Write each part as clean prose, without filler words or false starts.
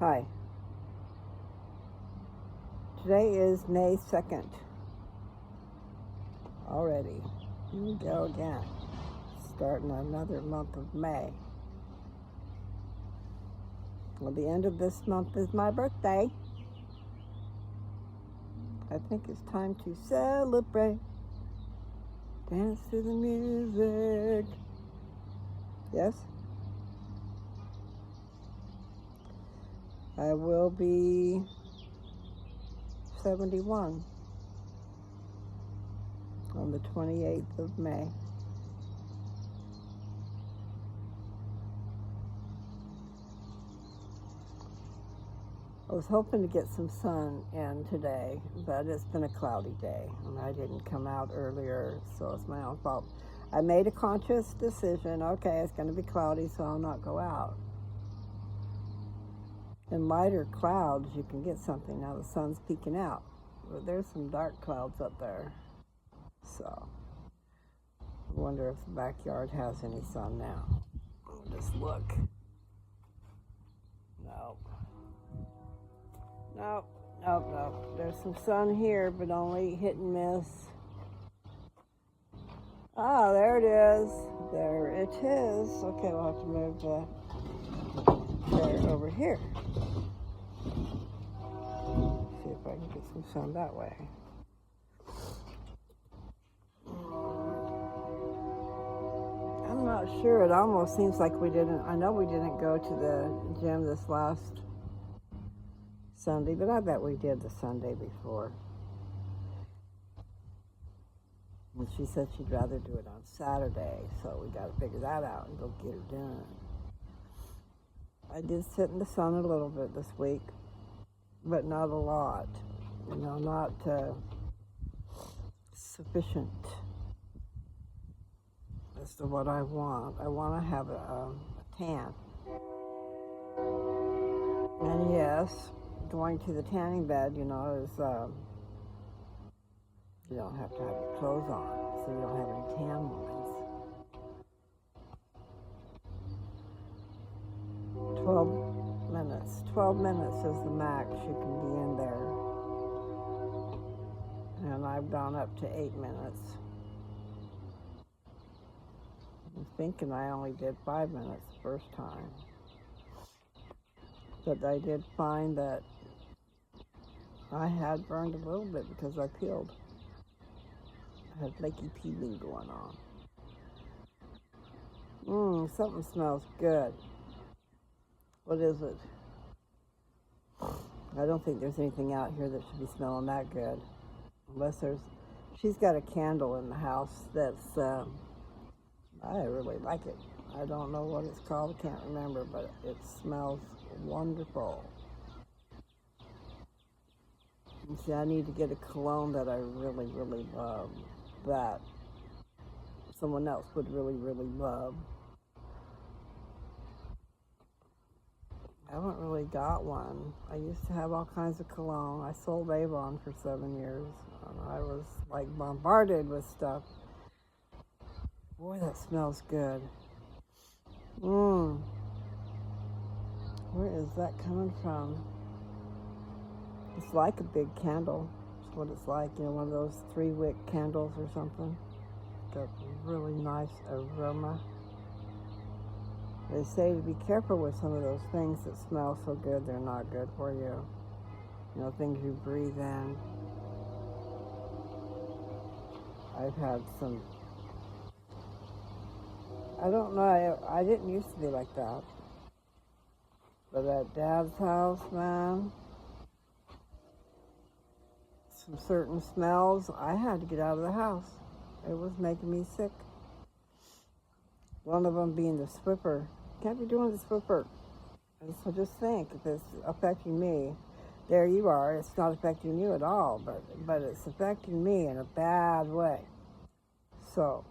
Hi. Today is May 2nd. Already. Here we go again. Starting another month of May. Well, the end of this month is my birthday. I think it's time to celebrate. Dance to the music. Yes? I will be 71 on the 28th of May. I was hoping to get some sun in today, but it's been a cloudy day, and I didn't come out earlier, so it's my own fault. I made a conscious decision, okay, it's going to be cloudy, so I'll not go out. In lighter clouds, you can get something. Now the sun's peeking out, but there's some dark clouds up there, so I wonder if the backyard has any sun now. I'll just look. Nope. There's some sun here, but only hit and miss. Ah, there it is. There it is. Okay, we'll have to move the chair over here. See if I can get some sun that way. I'm not sure. It almost seems like I know we didn't go to the gym this last Sunday, but I bet we did the Sunday before. And she said she'd rather do it on Saturday, so we got to figure that out and go get her done. I did sit in the sun a little bit this week, but not a lot. Not sufficient as to what I want. I want to have a tan. And yes, going to the tanning bed, is, you don't have to have your clothes on, so you don't have any tan lines. 12 minutes is the max you can be in there. And I've gone up to 8 minutes. I'm thinking I only did 5 minutes the first time. But I did find that I had burned a little bit because I peeled. I had flaky peeling going on. Something smells good. What is it? I don't think there's anything out here that should be smelling that good. Unless she's got a candle in the house that's, I really like it. I don't know what it's called, I can't remember, but it smells wonderful. And see, I need to get a cologne that I really, really love, that someone else would really, really love. I haven't really got one. I used to have all kinds of cologne. I sold Avon for 7 years, and I was like bombarded with stuff. Boy, that smells good. Where is that coming from? It's like a big candle. That's what it's like, one of those 3-wick candles or something. Got a really nice aroma. They say to be careful with some of those things that smell so good, they're not good for you. Things you breathe in. I've had some, I don't know, I didn't used to be like that. But at Dad's house, man, some certain smells, I had to get out of the house. It was making me sick. One of them being the Swiffer. Can't be doing the Swiffer. And so just think, if it's affecting me, there you are. It's not affecting you at all, but it's affecting me in a bad way. So,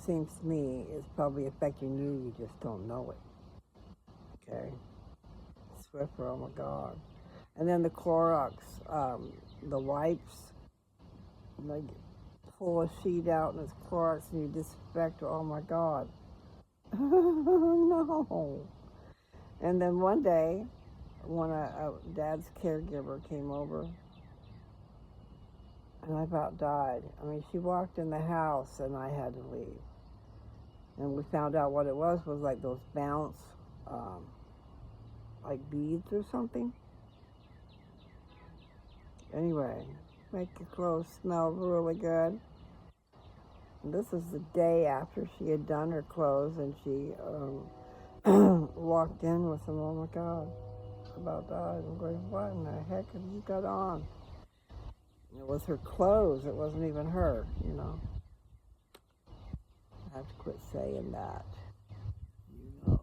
seems to me it's probably affecting you. You just don't know it. Okay, Swiffer. Oh my God. And then the Clorox, the wipes. You pull a sheet out and it's Clorox and you disinfect. Oh my God. No. And then one day, when Dad's caregiver came over, and I about died. I mean, she walked in the house, and I had to leave. And we found out what it was like those bounce, like beads or something. Anyway, make your clothes smell really good. And this is the day after she had done her clothes, and she walked in with them. Oh my God, about died. I'm going, what in the heck have you got on? It was her clothes. It wasn't even her, you know. I have to quit saying that. You know.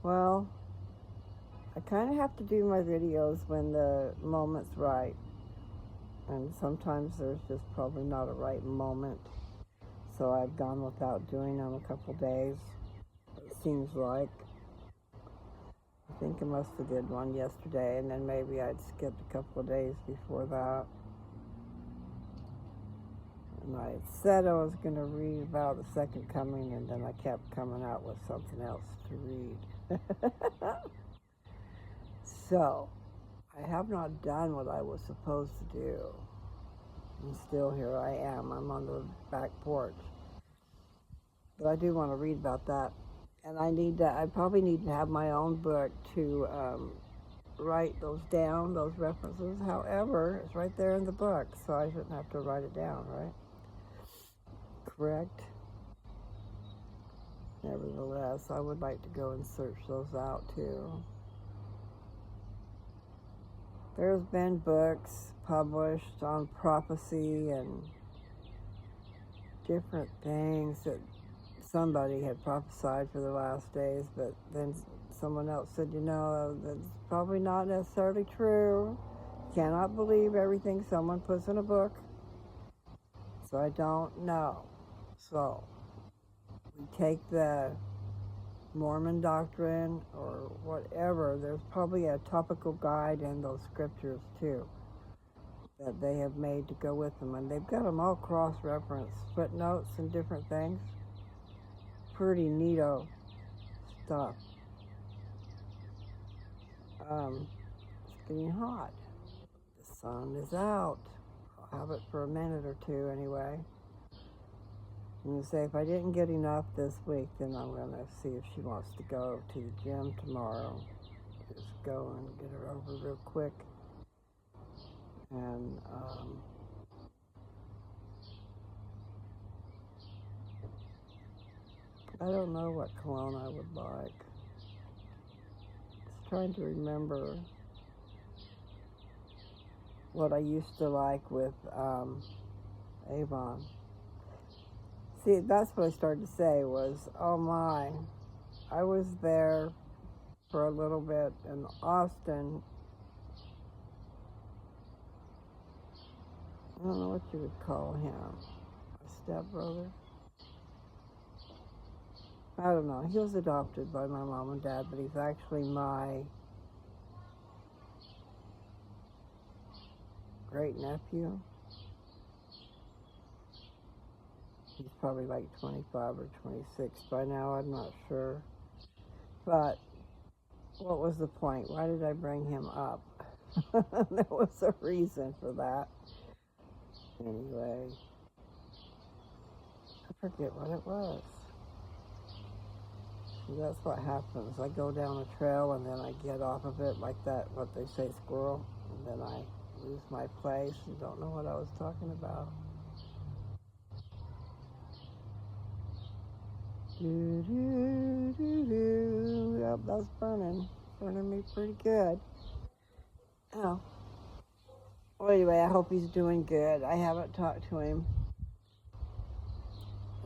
Well, I kind of have to do my videos when the moment's right. And sometimes there's just probably not a right moment. So I've gone without doing them a couple days. It seems like. I think I must have did one yesterday, and then maybe I'd skipped a couple of days before that. And I had said I was going to read about the second coming, and then I kept coming out with something else to read. So, I have not done what I was supposed to do. And still here I am. I'm on the back porch. But I do want to read about that. And I probably need to have my own book to write those down, those references. However, it's right there in the book, so I shouldn't have to write it down, right? Correct? Nevertheless, I would like to go and search those out too. There's been books published on prophecy and different things that somebody had prophesied for the last days, but then someone else said, you know, that's probably not necessarily true. Cannot believe everything someone puts in a book. So I don't know. So we take the Mormon doctrine or whatever. There's probably a topical guide in those scriptures too that they have made to go with them, and they've got them all cross-referenced, footnotes and different things. Pretty neato stuff. It's getting hot. The sun is out. I'll have it for a minute or two anyway. I'm going to say if I didn't get enough this week, then I'm going to see if she wants to go to the gym tomorrow. Just go and get her over real quick. And I don't know what cologne I would like. Just trying to remember what I used to like with Avon. See, that's what I started to say was, oh my, I was there for a little bit in Austin. I don't know what you would call him. A stepbrother? I don't know. He was adopted by my mom and dad, but he's actually my great-nephew. He's probably like 25 or 26 by now, I'm not sure. But what was the point? Why did I bring him up? There was a reason for that. Anyway, I forget what it was. See, that's what happens. I go down a trail and then I get off of it like that, what they say, squirrel, and then I lose my place and don't know what I was talking about. Yep, that's burning. Burning me pretty good. Oh. Well, anyway, I hope he's doing good. I haven't talked to him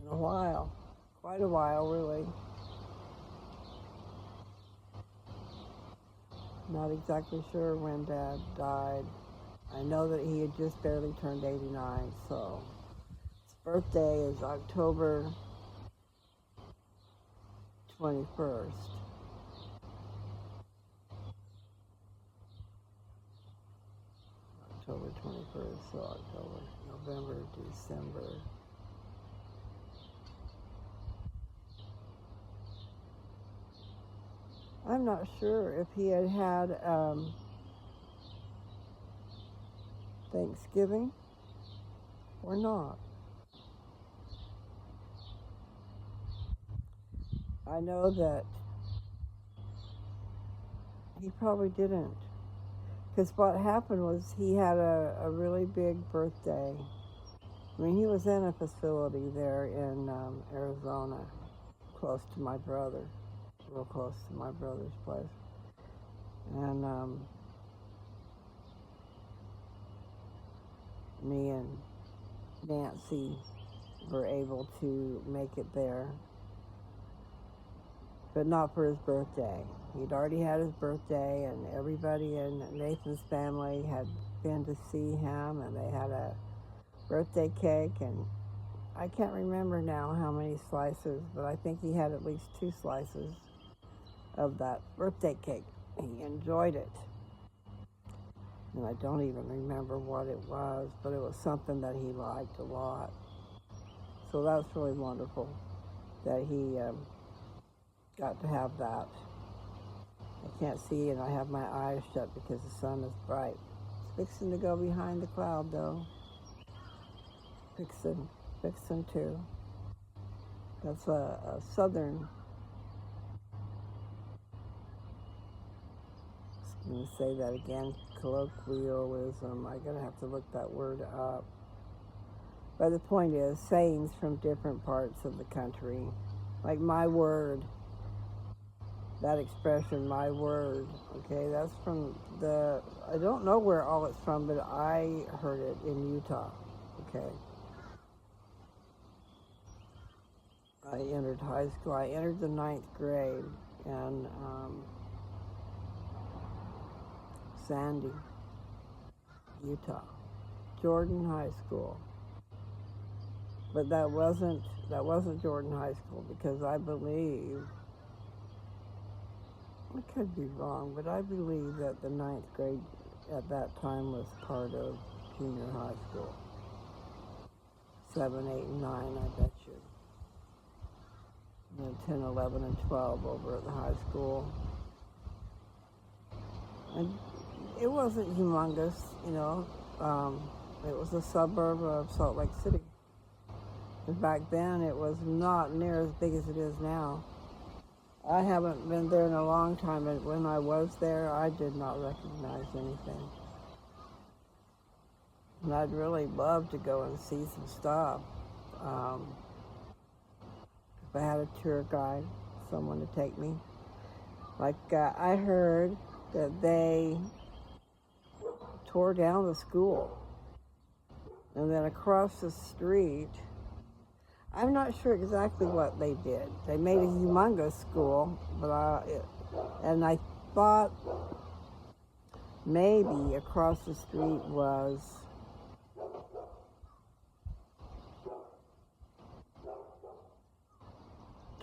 in a while. Quite a while, really. Not exactly sure when Dad died. I know that he had just barely turned 89, so his birthday is October 21st. October 21st, so October, November, December. I'm not sure if he had had Thanksgiving or not. I know that he probably didn't. Because what happened was he had a really big birthday. I mean, he was in a facility there in Arizona, close to my brother, real close to my brother's place. And me and Nancy were able to make it there, but not for his birthday. He'd already had his birthday, and everybody in Nathan's family had been to see him, and they had a birthday cake, and I can't remember now how many slices, but I think he had at least 2 slices of that birthday cake. He enjoyed it. And I don't even remember what it was, but it was something that he liked a lot. So that's really wonderful that he got to have that. I can't see, and I have my eyes shut because the sun is bright. It's fixing to go behind the cloud, though. Fixing to. That's a southern, I'm going to say that again, colloquialism. I'm going to have to look that word up. But the point is, sayings from different parts of the country, like my word, that expression, my word, okay, that's from I don't know where all it's from, but I heard it in Utah, okay. I entered high school. I entered the 9th grade in Sandy, Utah, Jordan High School. But that wasn't Jordan High School, because I believe, I could be wrong, but I believe that the 9th grade at that time was part of junior high school. 7, 8, and 9, I bet you. And 10, 11, and 12 over at the high school. And it wasn't humongous, you know. It was a suburb of Salt Lake City. And back then, it was not near as big as it is now. I haven't been there in a long time, but when I was there, I did not recognize anything. And I'd really love to go and see some stuff. If I had a tour guide, someone to take me. Like, I heard that they tore down the school. And then across the street, I'm not sure exactly what they did. They made a humongous school, but I thought maybe across the street was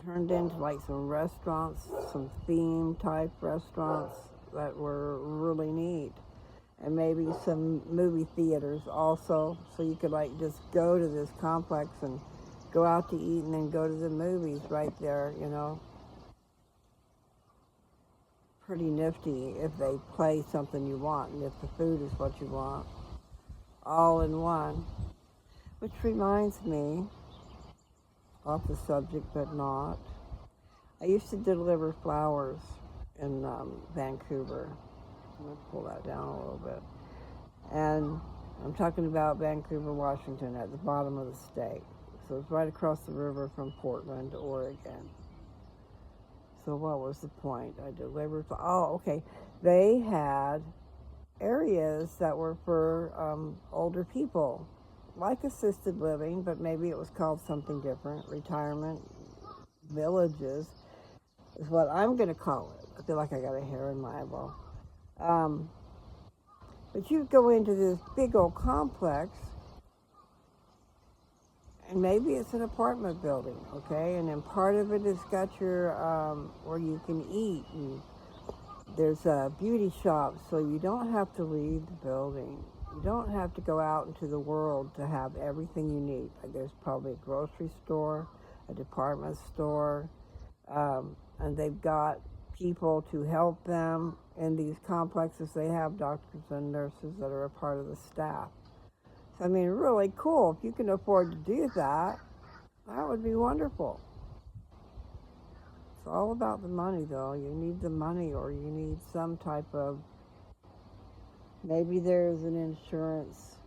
turned into like some restaurants, some theme type restaurants that were really neat. And maybe some movie theaters also, so you could like just go to this complex and go out to eat and then go to the movies right there, you know. Pretty nifty if they play something you want and if the food is what you want, all in one. Which reminds me, off the subject but not, I used to deliver flowers in Vancouver. I'm going to pull that down a little bit. And I'm talking about Vancouver, Washington, at the bottom of the state. So it's right across the river from Portland, Oregon. So what was the point? I delivered, okay. They had areas that were for older people, like assisted living, but maybe it was called something different. Retirement villages is what I'm going to call it. I feel like I got a hair in my eyeball. But you go into this big old complex, and maybe it's an apartment building, okay? And then part of it has got your, where you can eat, and there's a beauty shop, so you don't have to leave the building. You don't have to go out into the world to have everything you need. Like there's probably a grocery store, a department store, and they've got people to help them in these complexes. They have doctors and nurses that are a part of the staff. So, I mean, really cool. If you can afford to do that, that would be wonderful. It's all about the money, though. You need the money, or you need some type of, maybe there's an insurance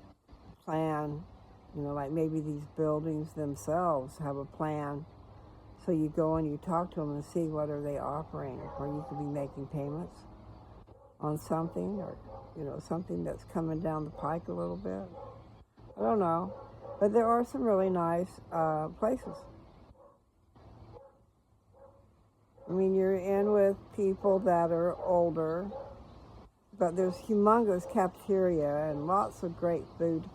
plan, like maybe these buildings themselves have a plan. So you go and you talk to them and see what are they offering, or you could be making payments on something, or, something that's coming down the pike a little bit. I don't know. But there are some really nice places. I mean, you're in with people that are older, but there's humongous cafeteria and lots of great food to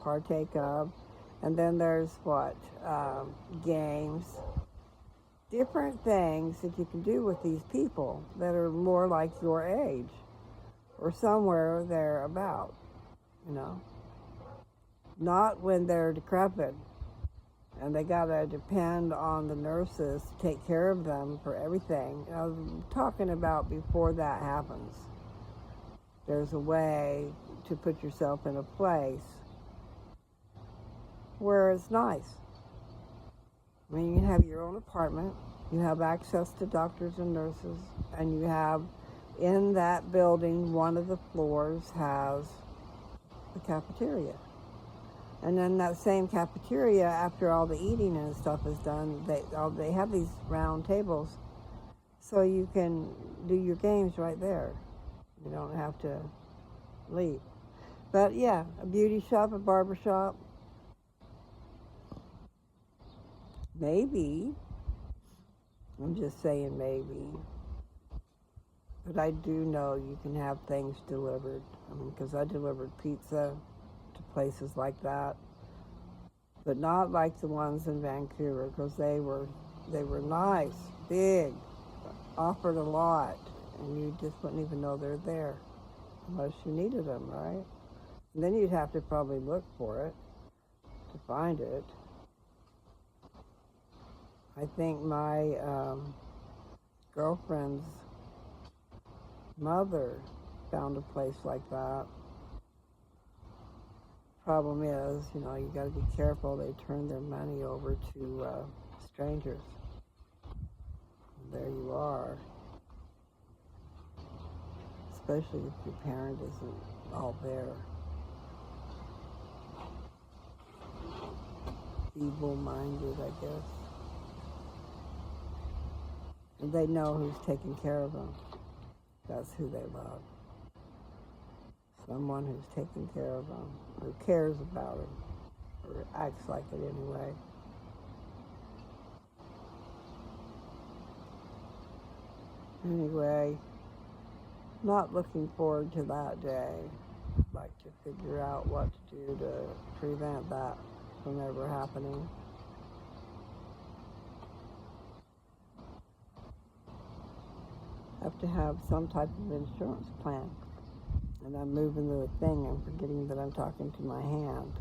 partake of. And then there's games, different things that you can do with these people that are more like your age or somewhere thereabout, Not when they're decrepit and they gotta depend on the nurses to take care of them for everything. I'm talking about before that happens. There's a way to put yourself in a place where it's nice. I mean, you have your own apartment, you have access to doctors and nurses, and you have, in that building, one of the floors has a cafeteria. And then that same cafeteria, after all the eating and stuff is done, they have these round tables, so you can do your games right there. You don't have to leave. But yeah, a beauty shop, a barber shop. Maybe. I'm just saying maybe. But I do know you can have things delivered. Because I delivered pizza to places like that. But not like the ones in Vancouver, because they were nice, big, offered a lot, and you just wouldn't even know they're there unless you needed them, right? And then you'd have to probably look for it to find it. I think my girlfriend's mother found a place like that. Problem is, you got to be careful. They turn their money over to strangers. And there you are. Especially if your parent isn't all there. Feeble-minded, I guess. And they know who's taking care of them. That's who they love. Someone who's taking care of them, who cares about them, or acts like it anyway. Anyway, not looking forward to that day. I'd like to figure out what to do to prevent that from ever happening. Have to have some type of insurance plan. And I'm moving the thing, I'm forgetting that I'm talking to my hand.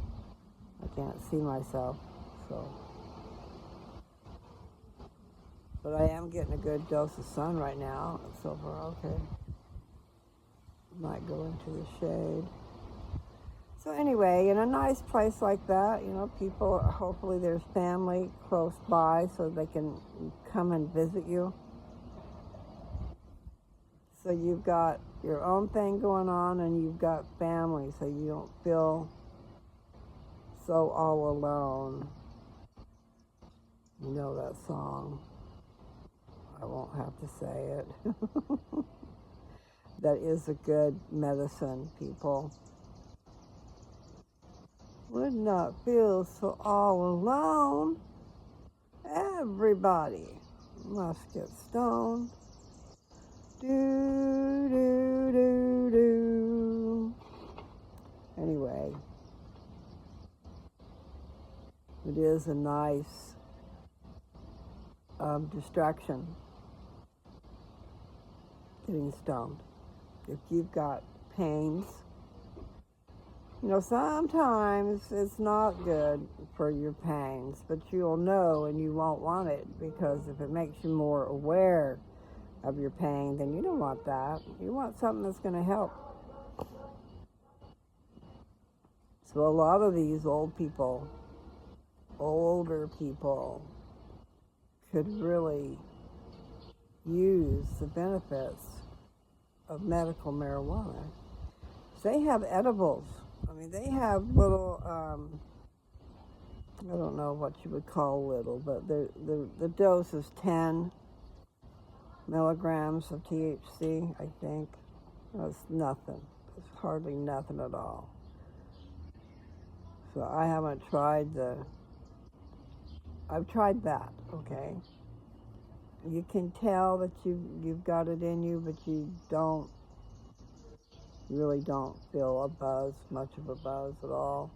I can't see myself, so. But I am getting a good dose of sun right now, so far okay. Might go into the shade. So anyway, in a nice place like that, people, hopefully there's family close by so they can come and visit you. So you've got your own thing going on, and you've got family, so you don't feel so all alone. You know that song. I won't have to say it. That is a good medicine, people. Would not feel so all alone. Everybody must get stoned. Do, do, do, do. Anyway, it is a nice distraction, getting stoned. If you've got pains, sometimes it's not good for your pains, but you'll know and you won't want it, because if it makes you more aware of your pain, then you don't want that. You want something that's going to help. So a lot of these older people, could really use the benefits of medical marijuana. They have edibles. I mean, they have little, I don't know what you would call little, but the dose is 10 milligrams of THC, I think. That's nothing. It's hardly nothing at all. So I haven't tried I've tried that, okay? You can tell that you've got it in you, but you really don't feel a buzz, much of a buzz at all.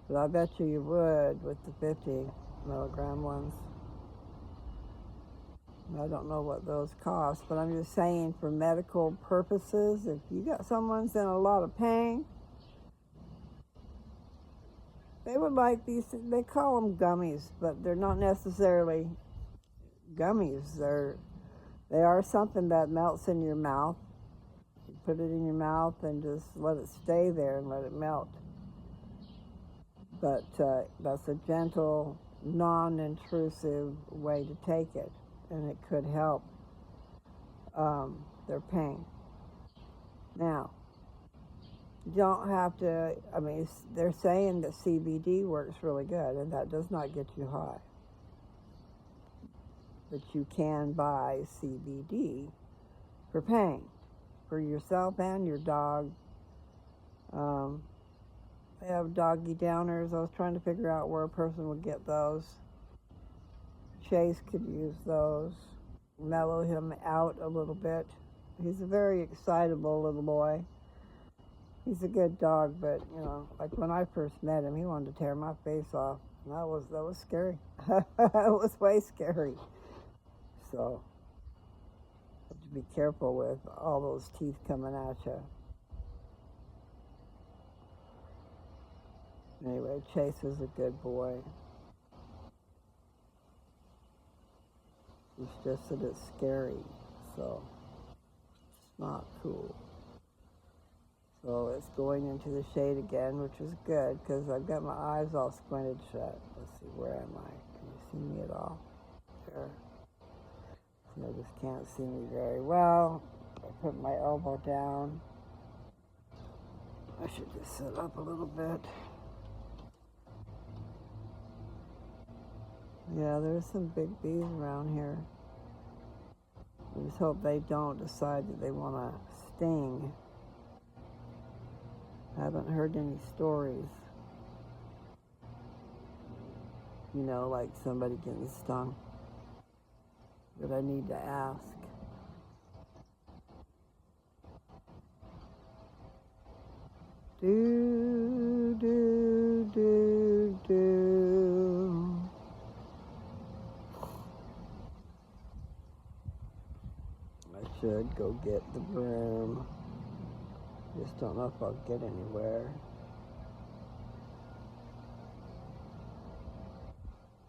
But I bet you would with the 50 milligram ones. I don't know what those cost, but I'm just saying for medical purposes, if you got someone's in a lot of pain, they would like these, they call them gummies, but they're not necessarily gummies. They are something that melts in your mouth. You put it in your mouth and just let it stay there and let it melt. But that's a gentle, non-intrusive way to take it, and it could help their pain. Now, you don't have to, I mean, they're saying that CBD works really good, and that does not get you high. But you can buy CBD for pain, for yourself and your dog. They have doggy downers. I was trying to figure out where a person would get those. Chase could use those, mellow him out a little bit. He's a very excitable little boy. He's a good dog, but, you know, like when I first met him, he wanted to tear my face off. And that was scary. It was way scary. So, have to be careful with all those teeth coming at you. Anyway, Chase is a good boy. It's just that it's scary, so it's not cool. So it's going into the shade again, which is good because I've got my eyes all squinted shut. Let's see, where am I? Can you see me at all? There. So I just can't see me very well. I put my elbow down. I should just sit up a little bit. Yeah, there's some big bees around here. I just hope they don't decide that they want to sting. I haven't heard any stories, you know, like somebody getting stung. But I need to ask. Do, do, do, do. I should go get the broom. Just don't know if I'll get anywhere.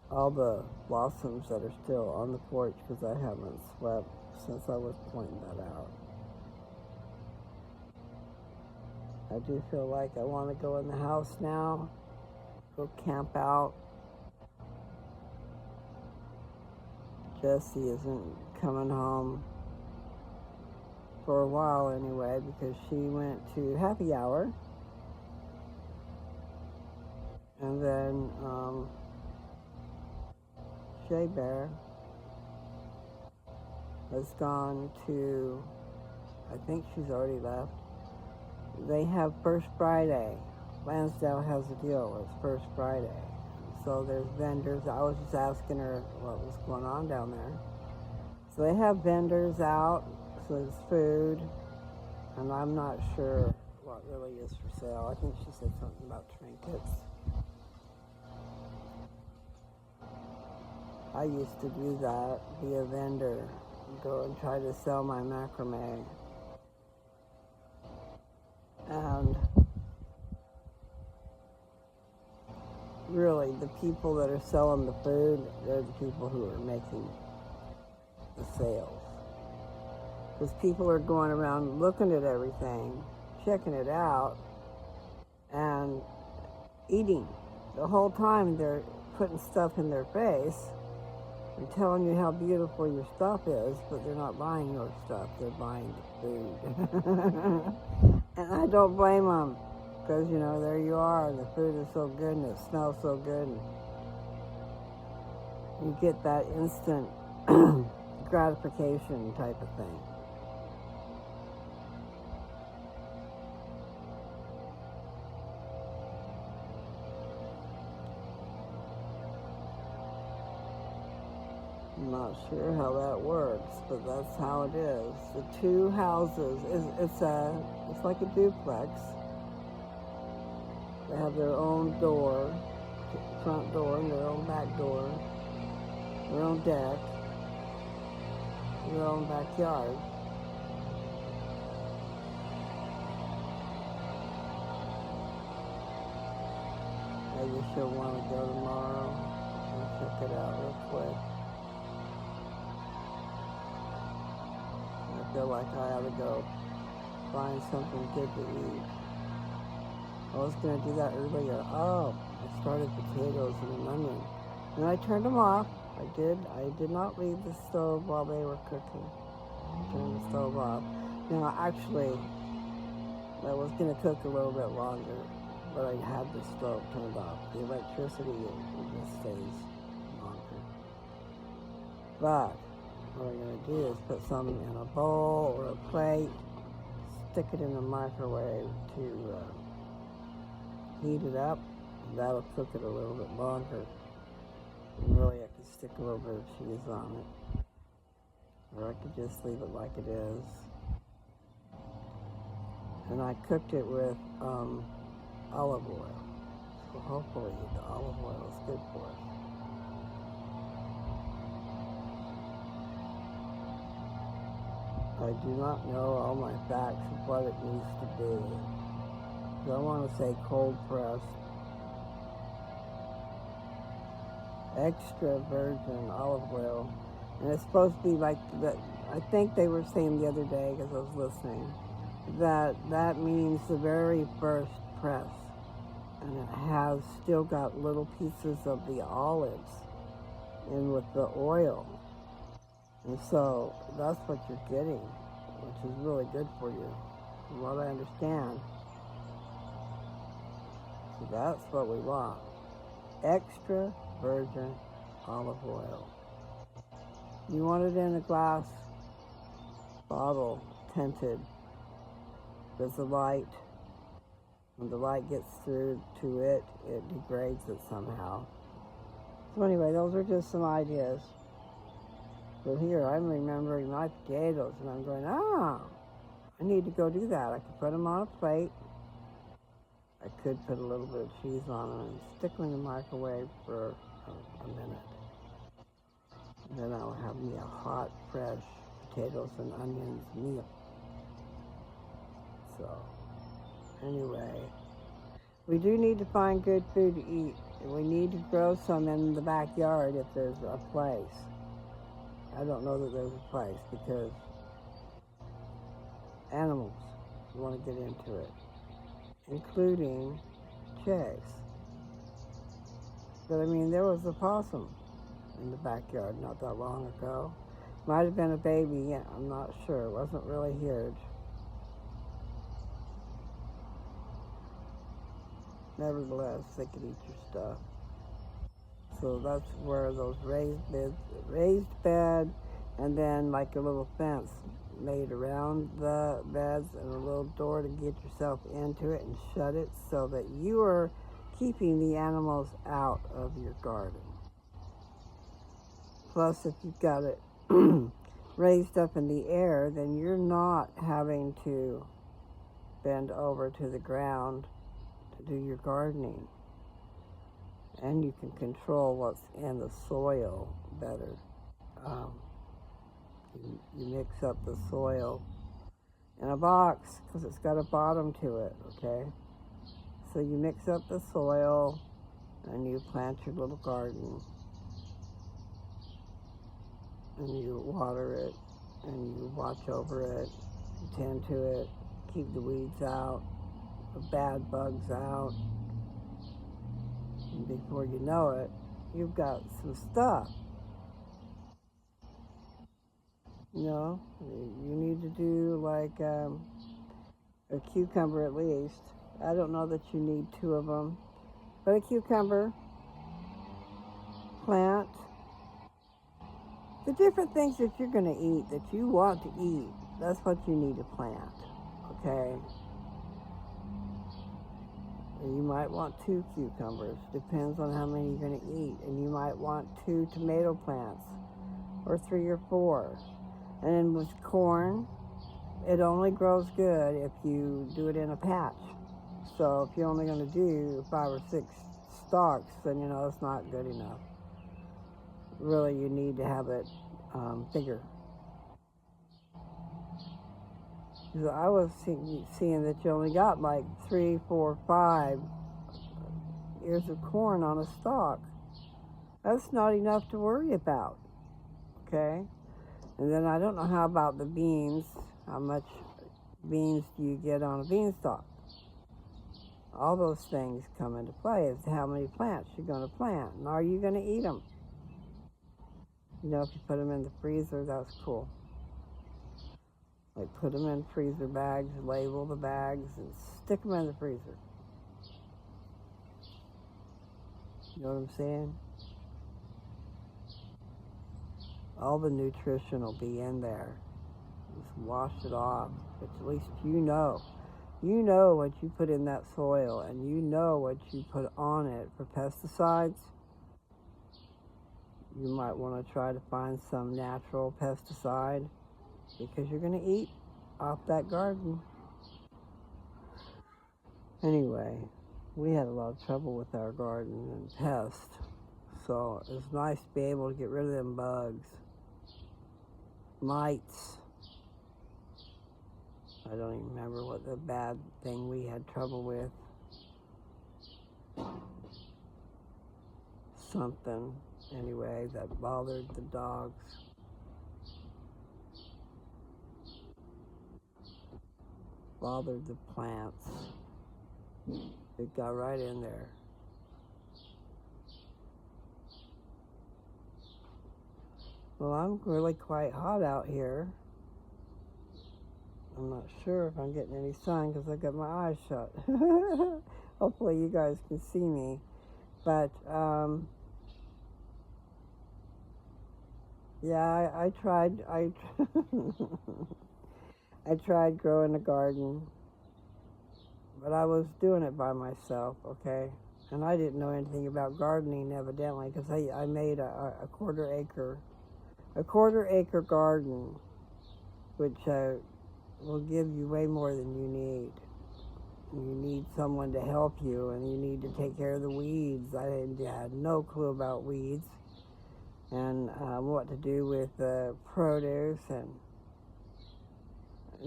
All the blossoms that are still on the porch because I haven't swept since I was pointing that out. I do feel like I want to go in the house now, go camp out. Jessie isn't coming home for a while anyway because she went to happy hour. And then Shea Bear has gone to, I think she's already left. They have First Friday. Lansdale has a deal. It's First Friday. So there's vendors. I was just asking her what was going on down there. So they have vendors out. So there's food. And I'm not sure what really is for sale. I think she said something about trinkets. I used to do that, be a vendor, go and try to sell my macrame. And really, the people that are selling the food, they're the people who are making the sales. because people are going around looking at everything, checking it out, and eating. The whole time they're putting stuff in their face and telling you how beautiful your stuff is, but they're not buying your stuff, they're buying the food. And I don't blame them, because, you know, there you are, and the food is so good, and it smells so good, and you get that instant gratification type of thing. I'm not sure how that works, but that's how it is. The two houses, it's like a duplex. They have their own door, front door, and their own back door, their own deck, their own backyard. I just don't want to go tomorrow and check it out real quick. I feel like I ought to go find something good to eat. I was going to do that earlier. Oh, I started potatoes and an onion. And I turned them off. I did not leave the stove while they were cooking. I turned the stove off. Now, actually, I was going to cook a little bit longer, but I had the stove turned off. The electricity just stays longer. But what I'm going to do is put some in a bowl or a plate, stick it in the microwave to heat it up. That'll cook it a little bit longer. And really, I could stick a little bit of cheese on it. Or I could just leave it like it is. And I cooked it with olive oil. So hopefully the olive oil is good for it. I do not know all my facts of what it needs to be. I want to say cold pressed, extra virgin olive oil. And it's supposed to be like that. I think they were saying the other day, because I was listening, that means the very first press. And it has still got little pieces of the olives in with the oil. And so that's what you're getting, which is really good for you, from what I understand. So that's what we want. Extra virgin olive oil. You want it in a glass bottle, tinted. There's a light. When the light gets through to it, it degrades it somehow. So anyway, those are just some ideas. But here, I'm remembering my potatoes, and I'm going, I need to go do that. I could put them on a plate. I could put a little bit of cheese on them and stick them in the microwave for a minute. And then I'll have me a hot, fresh potatoes and onions meal. So, anyway, we do need to find good food to eat. And we need to grow some in the backyard if there's a place. I don't know that there's a place because animals want to get into it, including chicks. But I mean, there was a possum in the backyard not that long ago. Might have been a baby, I'm not sure. It wasn't really huge. Nevertheless, they could eat your stuff. So that's where those raised bed, and then like a little fence made around the beds and a little door to get yourself into it and shut it so that you are keeping the animals out of your garden. Plus, if you've got it raised up in the air, then you're not having to bend over to the ground to do your gardening. And you can control what's in the soil better. You mix up the soil in a box because it's got a bottom to it, okay? So you mix up the soil and you plant your little garden and you water it and you watch over it, tend to it, keep the weeds out, the bad bugs out. And before you know it, you've got some stuff. You know, you need to do like a cucumber at least. I don't know that you need 2 of them, but a cucumber plant, the different things that you're going to eat, that you want to eat, that's what you need to plant, okay? And you might want 2 cucumbers, depends on how many you're going to eat, and you might want 2 tomato plants, or 3 or 4. And then with corn, it only grows good if you do it in a patch. So if you're only going to do 5 or 6 stalks, then you know it's not good enough. Really, you need to have it bigger. So I was seeing that you only got like 3, 4, 5 ears of corn on a stalk. That's not enough to worry about, okay? And then I don't know how about the beans. How much beans do you get on a beanstalk? All those things come into play as to how many plants you're going to plant. And are you going to eat them? You know, if you put them in the freezer, that's cool. Like put them in freezer bags, label the bags, and stick them in the freezer. You know what I'm saying? All the nutrition will be in there. Just wash it off. But at least you know. You know what you put in that soil, and you know what you put on it for pesticides. You might want to try to find some natural pesticide because you're going to eat off that garden. Anyway, we had a lot of trouble with our garden and pests. So it was nice to be able to get rid of them bugs. Mites. I don't even remember what the bad thing we had trouble with. Something, anyway, that bothered the dogs. Bothered the plants. It got right in there. Well, I'm really quite hot out here. I'm not sure if I'm getting any sun because I got my eyes shut. Hopefully you guys can see me. But, yeah, I tried, I tried growing a garden, but I was doing it by myself, okay? And I didn't know anything about gardening, evidently, because I made a quarter acre garden, which will give you way more than you need. You need someone to help you, and you need to take care of the weeds. I had no clue about weeds and what to do with produce and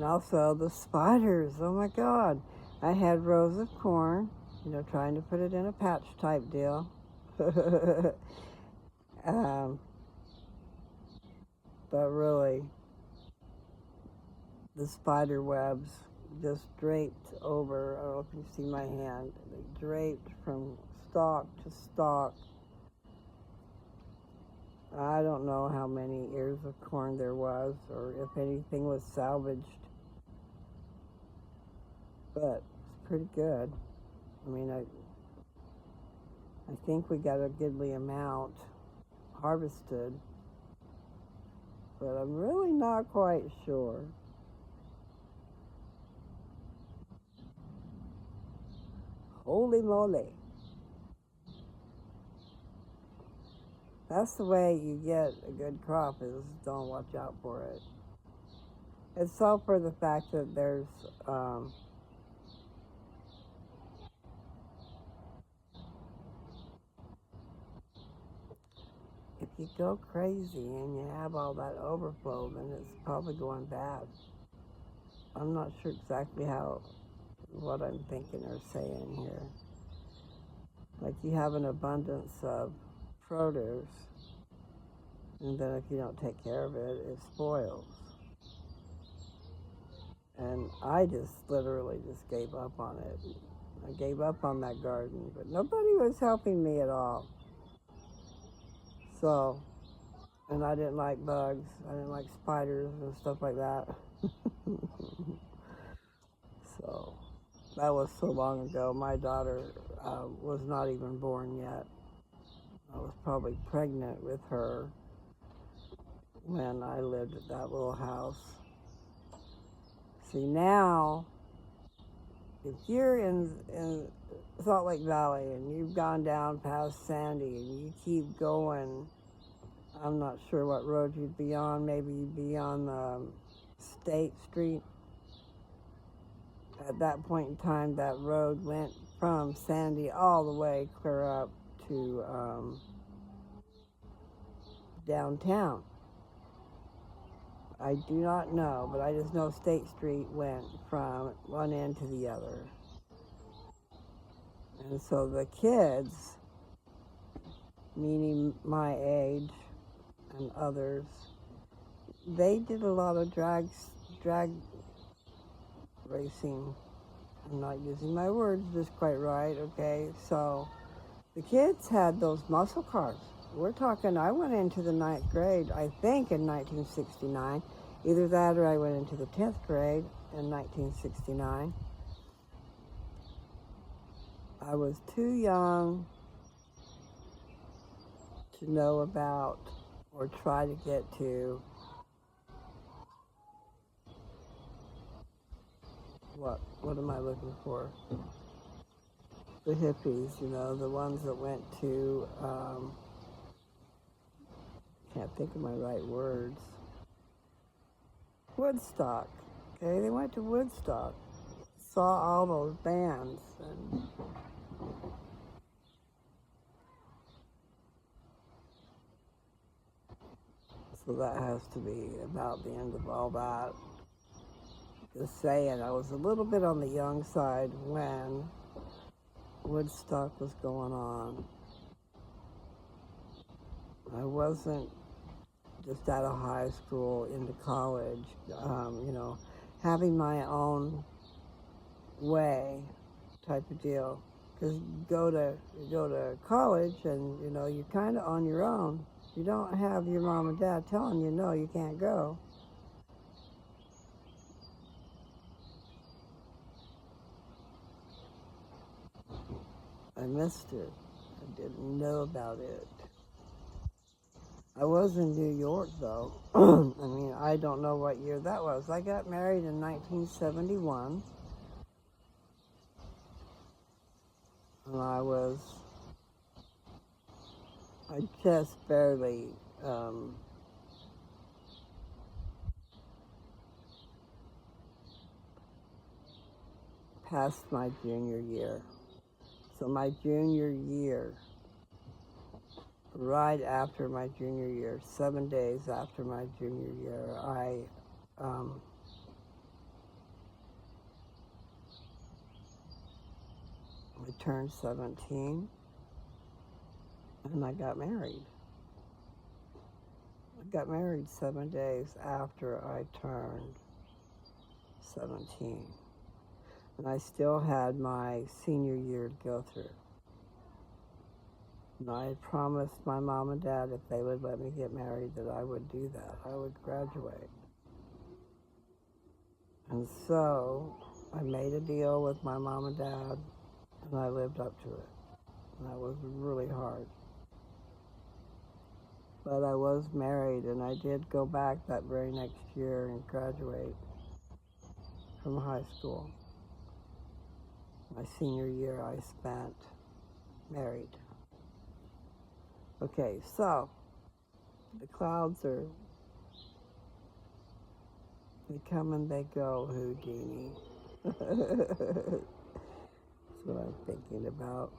also the spiders. Oh my God. I had rows of corn, you know, trying to put it in a patch type deal. But really, the spider webs just draped over. I don't know if you see my hand. They draped from stalk to stalk. I don't know how many ears of corn there was, or if anything was salvaged. But it's pretty good. I mean, I think we got a goodly amount harvested, but I'm really not quite sure. Holy moly. That's the way you get a good crop, is don't watch out for it. It's all for the fact that there's if you go crazy and you have all that overflow, then it's probably going bad. I'm not sure exactly what I'm thinking or saying here. Like you have an abundance of produce, and then if you don't take care of it, it spoils. And I just literally just gave up on it. I gave up on that garden, but nobody was helping me at all. So, and I didn't like bugs. I didn't like spiders and stuff like that. So, that was so long ago. My daughter was not even born yet. I was probably pregnant with her when I lived at that little house. See, now, if you're in Salt Lake Valley and you've gone down past Sandy and you keep going, I'm not sure what road you'd be on. Maybe you'd be on State Street. At that point in time, that road went from Sandy all the way clear up to downtown. I do not know, but I just know State Street went from one end to the other. And so the kids, meaning my age and others, they did a lot of drag racing. I'm not using my words just quite right, okay? So the kids had those muscle cars. We're talking, I went into the 9th grade, I think in 1969. Either that or I went into the 10th grade in 1969. I was too young to know about or try to get to what am I looking for? The hippies, the ones that went to, can't think of my right words. Woodstock. Okay, they went to Woodstock. Saw all those bands and so that has to be about the end of all that. Just saying, I was a little bit on the young side when Woodstock was going on. I wasn't just out of high school into college, having my own way type of deal. Because you go to college and, you're kind of on your own. You don't have your mom and dad telling you, no, you can't go. I missed it. I didn't know about it. I was in New York, though. I mean, I don't know what year that was. I got married in 1971. And I just barely passed my junior year. So my junior year, right after my junior year, 7 days after my junior year, I turned 17 and I got married. I got married 7 days after I turned 17. And I still had my senior year to go through. And I had promised my mom and dad if they would let me get married that I would do that. I would graduate. And so I made a deal with my mom and dad, and I lived up to it. And that was really hard. But I was married, and I did go back that very next year and graduate from high school. My senior year I spent married. Okay, so the clouds they come and they go, Houdini. That's what I'm thinking about.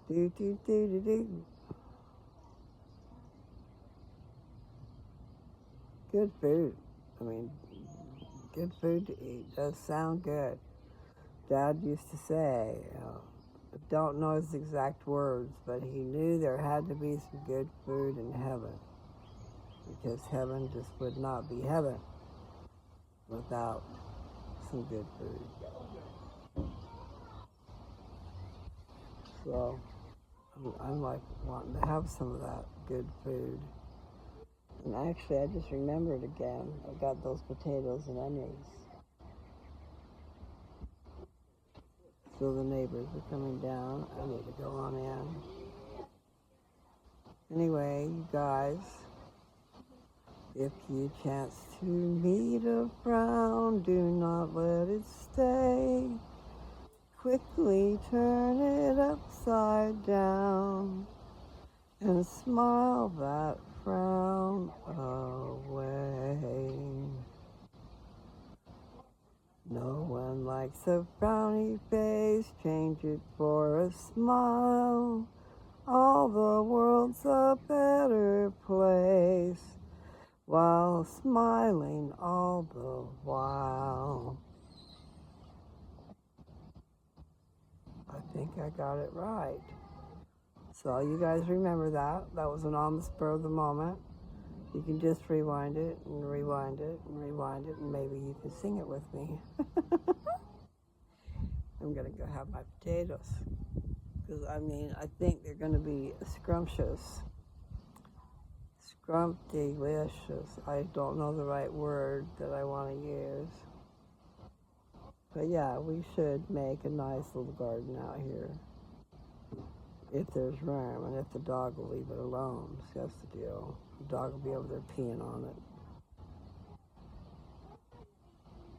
Do, do, do, do, do. Good food. I mean, good food to eat. Does sound good. Dad used to say, I don't know his exact words, but he knew there had to be some good food in heaven, because heaven just would not be heaven without some good food. So I'm like wanting to have some of that good food. And actually, I just remembered again, I got those potatoes and onions. So the neighbors are coming down. I need to go on in. Anyway, you guys, if you chance to meet a frown, do not let it stay. Quickly turn it upside down and smile that frown away. No one likes a frowny face, change it for a smile. All the world's a better place while smiling all the while. I think I got it right. So you guys remember that. That was an on the spur of the moment. You can just rewind it and rewind it and rewind it, and maybe you can sing it with me. I'm going to go have my potatoes. Because, I think they're going to be scrumptious. Scrumptious. I don't know the right word that I want to use. But yeah, we should make a nice little garden out here. If there's room, and if the dog will leave it alone. See, that's the deal. The dog will be over there peeing on it.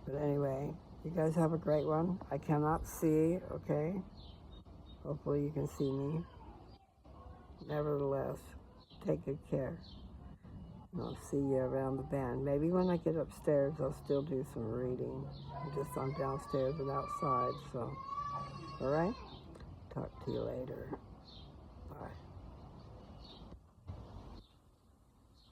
But anyway, you guys have a great one. I cannot see, okay? Hopefully you can see me. Nevertheless, take good care. And I'll see you around the bend. Maybe when I get upstairs, I'll still do some reading. I'm downstairs and outside, so. All right? Talk to you later. Bye.